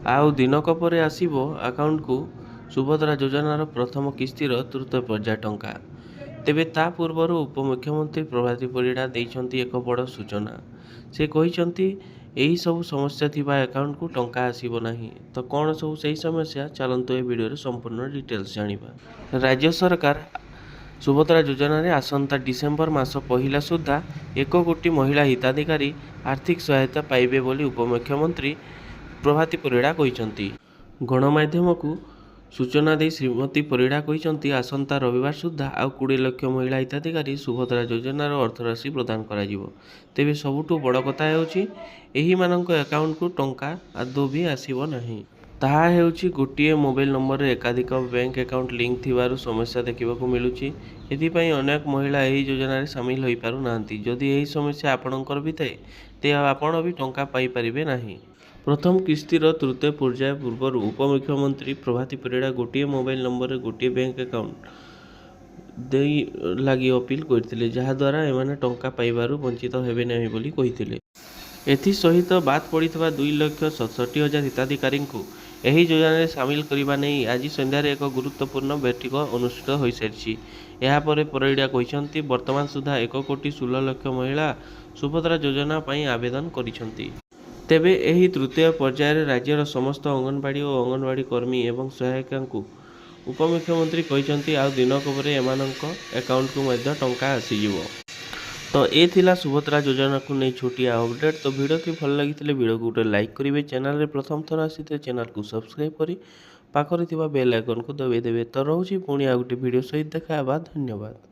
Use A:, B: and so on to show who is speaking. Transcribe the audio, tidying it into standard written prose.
A: ଆଉ ଦିନକ ପରେ ଆସିବ ଆକାଉଣ୍ଟକୁ ସୁଭଦ୍ରା ଯୋଜନାର ପ୍ରଥମ କିସ୍ତିର ତୃତୀୟ ପର୍ଯ୍ୟାୟ ଟଙ୍କା। ତେବେ ତା ପୂର୍ବରୁ ଉପମୁଖ୍ୟମନ୍ତ୍ରୀ ପ୍ରଭାତୀ ପରିଡ଼ା ଦେଇଛନ୍ତି ଏକ ବଡ଼ ସୂଚନା। ସେ କହିଛନ୍ତି ଏହି ସବୁ ସମସ୍ୟା ଥିବା ଆକାଉଣ୍ଟକୁ ଟଙ୍କା ଆସିବ ନାହିଁ। ତ କ'ଣ ସବୁ ସେହି ସମସ୍ୟା, ଚାଲନ୍ତୁ ଏ ଭିଡ଼ିଓରେ ସମ୍ପୂର୍ଣ୍ଣ ଡିଟେଲ୍ସ ଜାଣିବା। ରାଜ୍ୟ ସରକାର ସୁଭଦ୍ରା ଯୋଜନାରେ ଆସନ୍ତା ଡିସେମ୍ବର ମାସ ପହିଲା ସୁଦ୍ଧା 1 କୋଟି ମହିଳା ହିତାଧିକାରୀ ଆର୍ଥିକ ସହାୟତା ପାଇବେ ବୋଲି ଉପମୁଖ୍ୟମନ୍ତ୍ରୀ ପ୍ରଭାତୀ ପରିଡ଼ା କହିଛନ୍ତି। ଗଣମାଧ୍ୟମକୁ ସୂଚନା ଦେଇ ଶ୍ରୀମତୀ ପରିଡ଼ା କହିଛନ୍ତି, ଆସନ୍ତା ରବିବାର ସୁଦ୍ଧା ଆଉ 20 ଲକ୍ଷ ମହିଳା ହିତାଧିକାରୀ ସୁଭଦ୍ରା ଯୋଜନାର ଅର୍ଥରାଶି ପ୍ରଦାନ କରାଯିବ। ତେବେ ସବୁଠୁ ବଡ଼ କଥା ହେଉଛି ଏହିମାନଙ୍କ ଆକାଉଣ୍ଟକୁ ଟଙ୍କା ଆଦୌ ବି ଆସିବ ନାହିଁ। ତାହା ହେଉଛି ଗୋଟିଏ ମୋବାଇଲ ନମ୍ବରରେ ଏକାଧିକ ବ୍ୟାଙ୍କ ଆକାଉଣ୍ଟ ଲିଙ୍କ ଥିବାର ସମସ୍ୟା ଦେଖିବାକୁ ମିଳୁଛି। ଏଥିପାଇଁ ଅନେକ ମହିଳା ଏହି ଯୋଜନାରେ ସାମିଲ ହୋଇପାରୁନାହାନ୍ତି। ଯଦି ଏହି ସମସ୍ୟା ଆପଣଙ୍କର ବି ଥାଏ, ତେବେ ଆପଣ ବି ଟଙ୍କା ପାଇପାରିବେ ନାହିଁ। ପ୍ରଥମ କିସ୍ତିର ତୃତୀୟ ପର୍ଯ୍ୟାୟ ପୂର୍ବରୁ ଉପମୁଖ୍ୟମନ୍ତ୍ରୀ ପ୍ରଭାତୀ ପରିଡ଼ା ଗୋଟିଏ ମୋବାଇଲ ନମ୍ବରରେ ଗୋଟିଏ ବ୍ୟାଙ୍କ ଆକାଉଣ୍ଟ ଦେଇ ଲାଗି ଅପିଲ କରିଥିଲେ, ଯାହାଦ୍ୱାରା ଏମାନେ ଟଙ୍କା ପାଇବାରୁ ବଞ୍ଚିତ ହେବେ ନାହିଁ ବୋଲି କହିଥିଲେ। ଏଥିସହିତ ବାଦ୍ ପଡ଼ିଥିବା 2,67,000 ହିତାଧିକାରୀଙ୍କୁ ଏହି ଯୋଜନାରେ ସାମିଲ କରିବା ନେଇ ଆଜି ସନ୍ଧ୍ୟାରେ ଏକ ଗୁରୁତ୍ୱପୂର୍ଣ୍ଣ ବୈଠକ ଅନୁଷ୍ଠିତ ହୋଇସାରିଛି। ଏହାପରେ ପରିଡ଼ା କହିଛନ୍ତି, ବର୍ତ୍ତମାନ ସୁଦ୍ଧା 1 କୋଟି 16 ଲକ୍ଷ ମହିଳା ସୁଭଦ୍ରା ଯୋଜନା ପାଇଁ ଆବେଦନ କରିଛନ୍ତି। ତେବେ ଏହି ତୃତୀୟ ପର୍ଯ୍ୟାୟରେ ରାଜ୍ୟର ସମସ୍ତ ଅଙ୍ଗନବାଡ଼ି ଓ ଅଙ୍ଗନବାଡ଼ି କର୍ମୀ ଏବଂ ସହାୟିକାଙ୍କୁ ଉପମୁଖ୍ୟମନ୍ତ୍ରୀ କହିଛନ୍ତି ଆଉ ଦିନକ ପରେ ଏମାନଙ୍କ ଆକାଉଣ୍ଟକୁ ମଧ୍ୟ ଟଙ୍କା ଆସିଯିବ। ତ ଏ ଥିଲା ସୁଭଦ୍ରା ଯୋଜନାକୁ ନେଇ ଛୋଟିଆ ଅପଡେଟ୍। ତ ଭିଡ଼ିଓଟି ଭଲ ଲାଗିଥିଲେ ଭିଡ଼ିଓକୁ ଗୋଟେ ଲାଇକ୍ କରିବେ। ଚ୍ୟାନେଲରେ ପ୍ରଥମ ଥର ଆସିଥିଲେ ଚ୍ୟାନେଲକୁ ସବସ୍କ୍ରାଇବ୍ କରି ପାଖରେ ଥିବା ବେଲ୍ ଆଇକନ୍କୁ ଦବାଇ ଦେବେ। ତ ରହୁଛି ପୁଣି ଆଉ ଗୋଟେ ଭିଡ଼ିଓ ସହିତ ଦେଖା ହେବା। ଧନ୍ୟବାଦ।